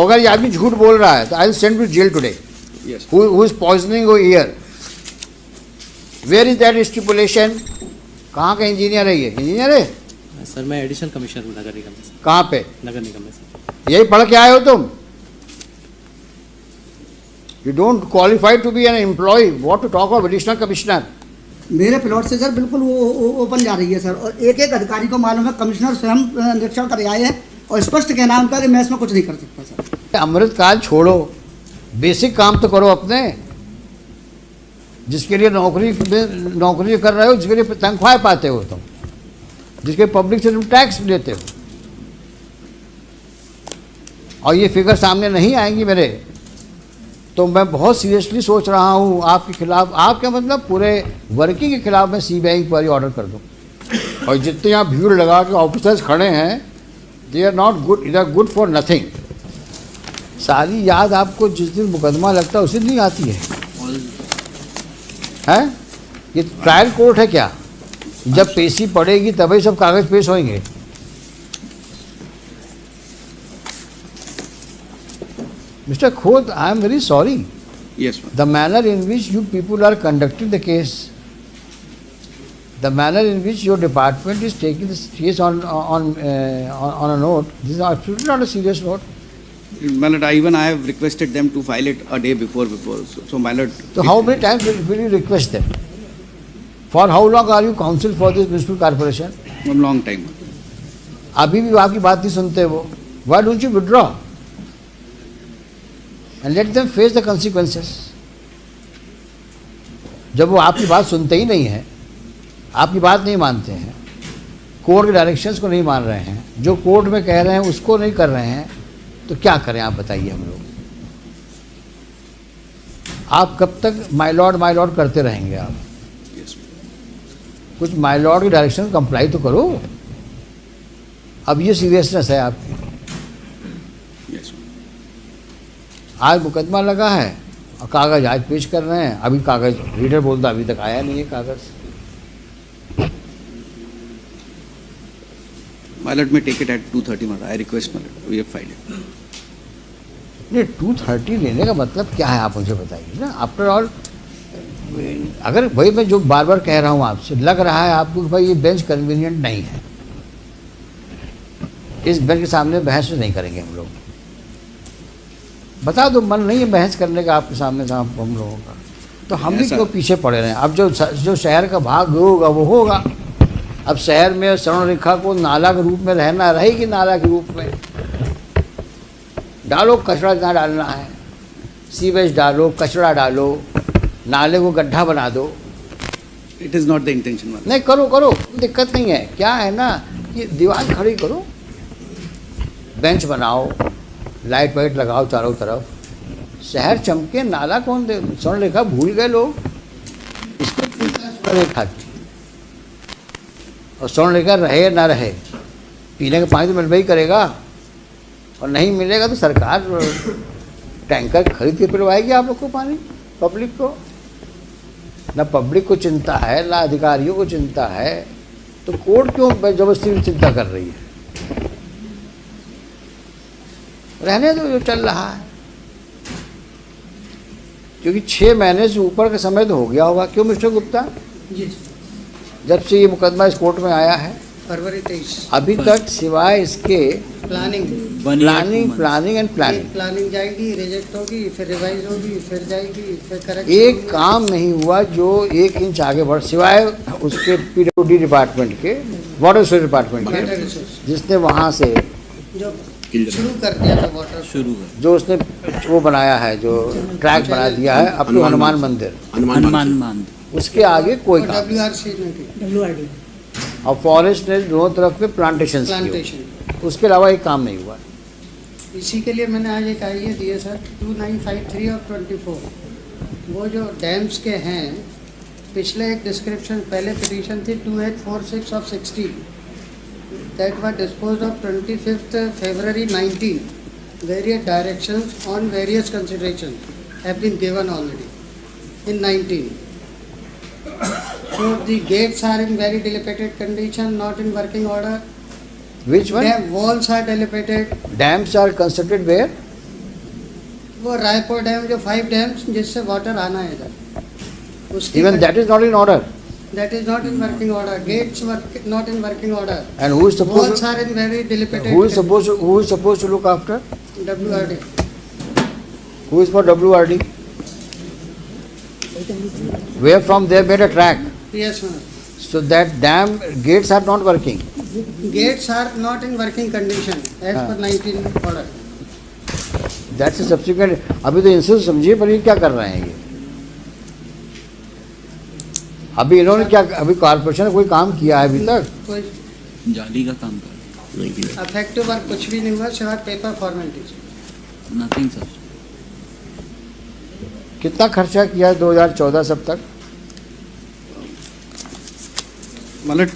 अगर ये आदमी झूठ बोल रहा है तो I will send to jail today. Who is poisoning your ear? Where is that stipulation? कहाँ का इंजीनियर है ये? इंजीनियर है सर. मैं एडिशनल कमिश्नर हूँ नगर निगम में. कहाँ पे? नगर निगम में सर. यही पढ़ के आए हो तुम? You don't qualify to be an employ. What to talk of additional commissioner? मेरे प्लॉट से सर बिल्कुल वो ओपन जा रही है सर, और एक एक अधिकारी को मालूम है. कमिश्नर स्वयं निरीक्षण कर आए हैं और स्पष्ट कहना है उनका कि मैं इसमें कुछ नहीं कर सकता सर. अमृतकाल छोड़ो, बेसिक काम तो करो अपने. जिसके लिए नौकरी कर रहे हो, जिसके लिए तनख्वाह पाते हो तुम, जिसके पब्लिक से तुम टैक्स लेते हो, और ये फिगर सामने नहीं आएंगी मेरे, तो मैं बहुत सीरियसली सोच रहा हूँ आपके खिलाफ. आपके मतलब पूरे वर्किंग के खिलाफ मैं CBI इंक्वायरी ऑर्डर कर दूँ. और जितने यहाँ भीड़ लगा के ऑफिसर्स खड़े हैं, they are not good, they are good for nothing. सारी याद आपको जिस दिन मुकदमा लगता है उसी दिन आती है. हैं? ये ट्रायल कोर्ट है क्या? जब पेशी पड़ेगी तभी सब कागज पेश होंगे. Mr. Khod, I am very sorry. Yes, ma'am. The manner in which you people are conducting the case, the manner in which your department is taking this case on a note, this is absolutely not a serious note. My lord, I have requested them to file it a day before. So my lord. So how many times will you request them? For how long are you counsel for this municipal corporation? A long time. अभी भी आपकी बात नहीं सुनते वो. Why don't you withdraw? And let them face the consequences. जब वो आपकी बात सुनते ही नहीं है, आपकी बात नहीं मानते हैं, कोर्ट के डायरेक्शंस को नहीं मान रहे हैं, जो कोर्ट में कह रहे हैं उसको नहीं कर रहे हैं, तो क्या करें आप बताइए हम लोग? आप कब तक माय लॉर्ड करते रहेंगे आप? कुछ माय लॉर्ड की डायरेक्शन कंप्लाई तो करो. अब ये सीरियसनेस है आपकी. आज मुकदमा लगा है और कागज आज पेश कर रहे हैं. अभी कागज रीडर बोलता अभी तक आया नहीं है कागज. My lord may take it at 2:30. I request my lord. We have filed it. नहीं, 2:30 लेने का मतलब क्या है आप मुझे बताइए ना. आफ्टर ऑल, अगर भाई मैं जो बार बार कह रहा हूँ आपसे, लग रहा है आपको कि भाई ये बेंच कन्वीनियंट नहीं है, इस बेंच के सामने बहस नहीं करेंगे हम लोग. बता दो मन नहीं है बहस करने का आपके सामने हम लोगों का, तो हम भी क्यों पीछे पड़े रहे हैं. अब जो शहर का भाग होगा वो होगा. अब शहर में स्वर्ण रेखा को नाला के रूप में रहना रहेगी. नाला के रूप में डालो, कचरा जहाँ डालना है, सीवेज डालो, कचरा डालो, नाले को गड्ढा बना दो. It is not the intention. नहीं, करो, दिक्कत नहीं है. क्या है ना कि दीवार खड़ी करो, बेंच बनाओ, लाइट वाइट लगाओ चारों तरफ, शहर चमके. नाला कौन दे? स्वर्ण रेखा भूल गए लोग. इसको स्वर्ण रेखा की, और स्वर्ण रेखा रहे ना रहे, पीने का पानी तो मिलना ही करेगा, और नहीं मिलेगा तो सरकार टैंकर खरीद के पिलवाएगी आप लोग को पानी, पब्लिक को. ना पब्लिक को चिंता है, ना अधिकारियों को चिंता है, तो कोर्ट क्यों जबरदस्ती चिंता कर रही है? रहने दो जो चल रहा है, क्योंकि 6 महीने से ऊपर का समय तो हो गया होगा. क्यों मिस्टर गुप्ता? जी. जब से ये मुकदमा इस कोर्ट में आया है फरवरी 23 अभी तक सिवाय इसके प्लानिंग जाएगी, रिजेक्ट होगी, फिर रिवाइज होगी, फिर जाएगी, फिर करेक्ट. एक काम नहीं हुआ जो 1 इंच आगे बढ़, सिवाय उसके PWD डिपार्टमेंट के, वाटर रिसोर्स डिपार्टमेंट के, जिसने वहाँ से जो शुरू कर दिया था वाटर, जो उसने वो बनाया है, जो ट्रैक बना दिया है अप टू हनुमान मंदिर, उसके आगे कोई काम. WRD और फॉरेस्ट ने दोनों तरफ पे प्लांटेशन, उसके अलावा एक काम नहीं हुआ. इसी के लिए मैंने आज एक आइडिया दिए सर, 2953 और 24, वो जो डैम्स के हैं, पिछले एक डिस्क्रिप्शन, पहले पिटीशन थी 2846 of 60 that were disposed of 25th February 19. Various directions on various considerations have been given already in 19. So the gates are in very dilapidated condition, not in working order. Which one? Walls are dilapidated. Dams are constructed where? वो Raipur dam जो 5 dams जिससे water आना है इधर, उसकी Even that is not in order. that is not in working order. Gates work not in working order. And who is Walls supposed are in very dilapidated. who is supposed to look after? WRD. Who is for WRD? Where from they made a track. Yes, ma'am. So that dam gates are not working. Gates are not in working condition as हाँ. per 19 order. That's a subsequent. अभी तो इनसे समझिए पर ये क्या कर रहे हैं ये? अभी इन्होंने क्या, अभी कॉर्पोरेशन ने कोई काम किया है अभी तक? कोई जाली का काम कर अफेक्टिव वर्क कुछ भी नहीं हुआ सिवाय पेपर फॉर्मेलिटीज. Nothing sir. कितना खर्चा किया है 2014 सब तक? मतलब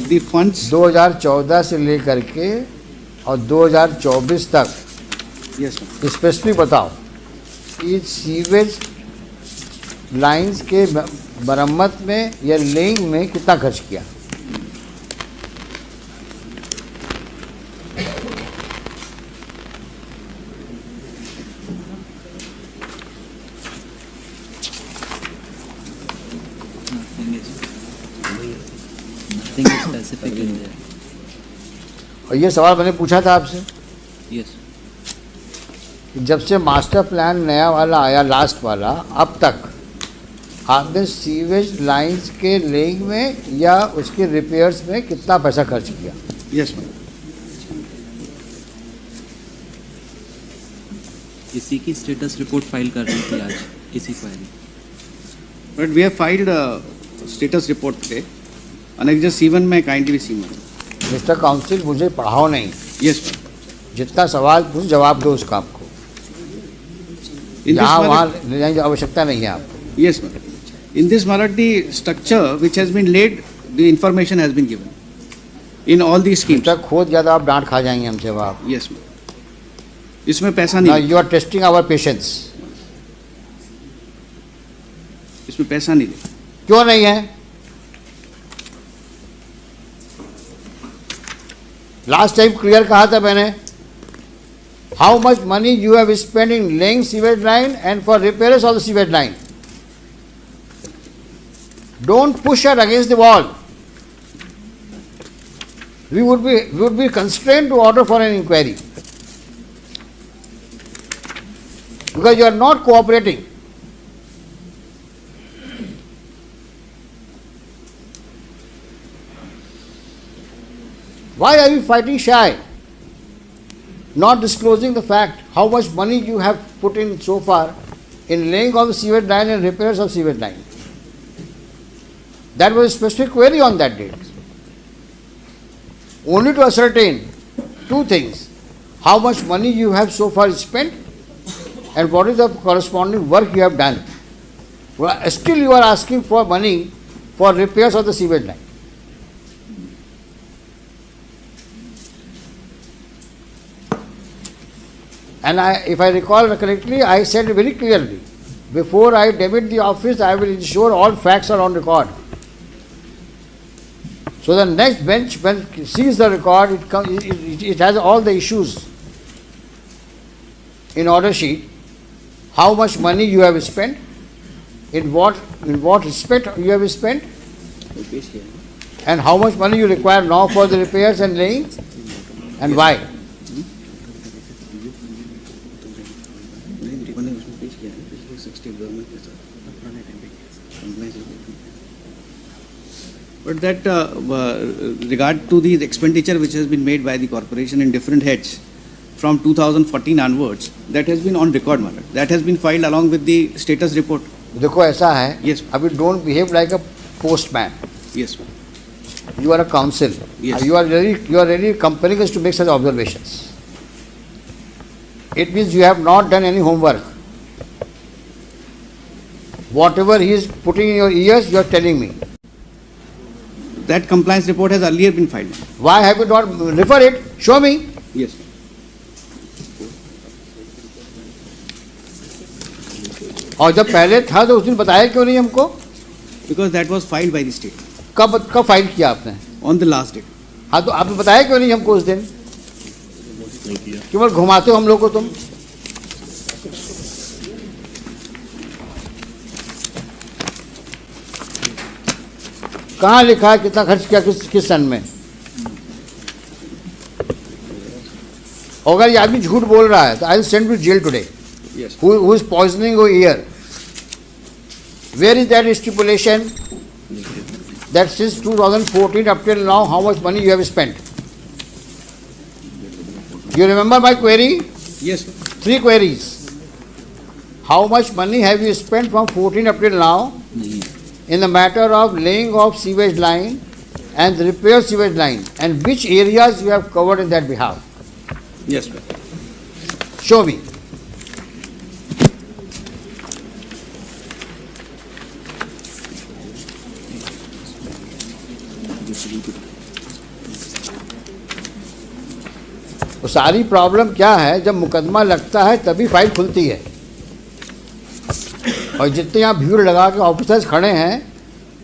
the funds. 2014 से लेकर के और 2024 तक Yes, sir. स्पेसिफिक बताओ कि सीवेज लाइंस के मरम्मत में या लेइंग में कितना खर्च किया? Nothing is specific in there. और ये सवाल मैंने पूछा था आपसे Yes. कि जब से मास्टर प्लान नया वाला आया, लास्ट वाला, अब तक आपने सीवेज लाइंस के लेइंग में या उसके रिपेयर्स में कितना पैसा खर्च किया? Yes, ma'am. इसी की स्टेटस रिपोर्ट फाइल कर रही थी आज इसी query. But we have filed a status report today. Annexure C1 में kindly see, madam. Mister council, मुझे पढ़ाओ नहीं, Yes, ma'am. जितना सवाल पूछ जवाब दो उसका आपको. In this यहाँ वहाँ matter, ले जाने की आवश्यकता नहीं है आपको. yes, madam. In this matter, the structure which has been laid, the information has been given in all these schemes. जब तक खोद गया तो आप डांट खा जाएंगे हमसे अब आप. Yes, ma'am. इसमें पैसा Now नहीं, you are testing our patience. इसमें पैसा नहीं है. क्यों नहीं है? लास्ट टाइम क्लियर कहा था मैंने, how much money you have spend in laying sewage line and for repairs of the sewage line. Don't push her against the wall. We would be constrained to order for an inquiry because you are not cooperating. Why are you fighting shy? Not disclosing the fact how much money you have put in so far in laying of the sewage line and repairs of sewage line. That was a specific query on that date. Only to ascertain two things: how much money you have so far spent and what is the corresponding work you have done. Well, still you are asking for money for repairs of the sewage line. And if I recall correctly, I said very clearly, before I demit the office, I will ensure all facts are on record. So the next bench, when it sees the record, it has all the issues in order sheet. How much money you have spent, in what respect you have spent, and how much money you require now for the repairs and laying, and why. But that regard to the expenditure which has been made by the corporation in different heads from 2014 onwards, that has been on record matter. That has been filed along with the status report. देखो ऐसा है, Yes. अभी don't behave like a postman. Yes, ma'am. You are a counsel. Yes. You are really compelling us to make such observations. It means you have not done any homework. Whatever he is putting in your ears, you are telling me. That compliance report has earlier been filed. Why have you not refer it? Show me. Yes. और जब पहले था तो उस दिन बताया क्यों नहीं हमको? Because that was filed by the state कब फाइल किया आपने? on the last date. हाँ तो आपने बताया क्यों नहीं हमको उस दिन? केवल घुमाते हो हम लोग को तुम. कहाँ लिखा है कितना खर्च किया किस सन में? अगर ये आदमी झूठ बोल रहा है तो I will send to jail today. Yes. Who is poisoning your ear? Where is that stipulation that since 2014 up till now how much money you have spent? You remember my query? Yes, sir. 3 queries. How much money have you spent from 14 up till now in the matter of laying of sewage line and repair sewage line, and which areas you have covered in that behalf? Yes, sir. Show me. तो सारी problem क्या है, जब मुकदमा लगता है तभी file खुलती है. और जितने यहाँ भीड़ लगा के ऑफिसर्स खड़े हैं,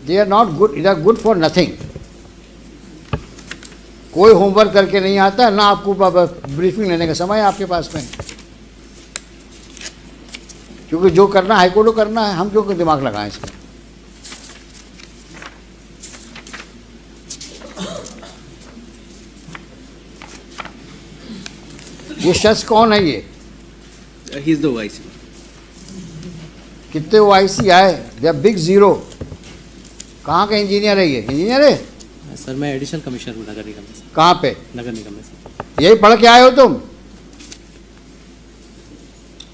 they are not good, they are good for nothing. कोई होमवर्क करके नहीं आता, ना आपको ब्रीफिंग लेने का समय है आपके पास में. क्योंकि जो करना हाईकोर्ट को करना है, हम क्यों दिमाग लगाएं इसमें. ये शख्स कौन है ये? He is the OIC. कितने OIC आए? They are big zero. कहाँ का इंजीनियर है ये? इंजीनियर है? सर मैं एडिशनल कमिश्नर हूँ नगर निगम में सर. कहाँ पे? नगर निगम में सर. यही पढ़ के आए हो तुम?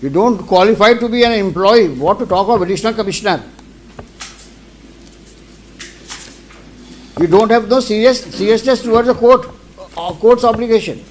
You don't qualify to be an employee. What to talk of additional commissioner? You don't have no seriousness towards the court's obligation.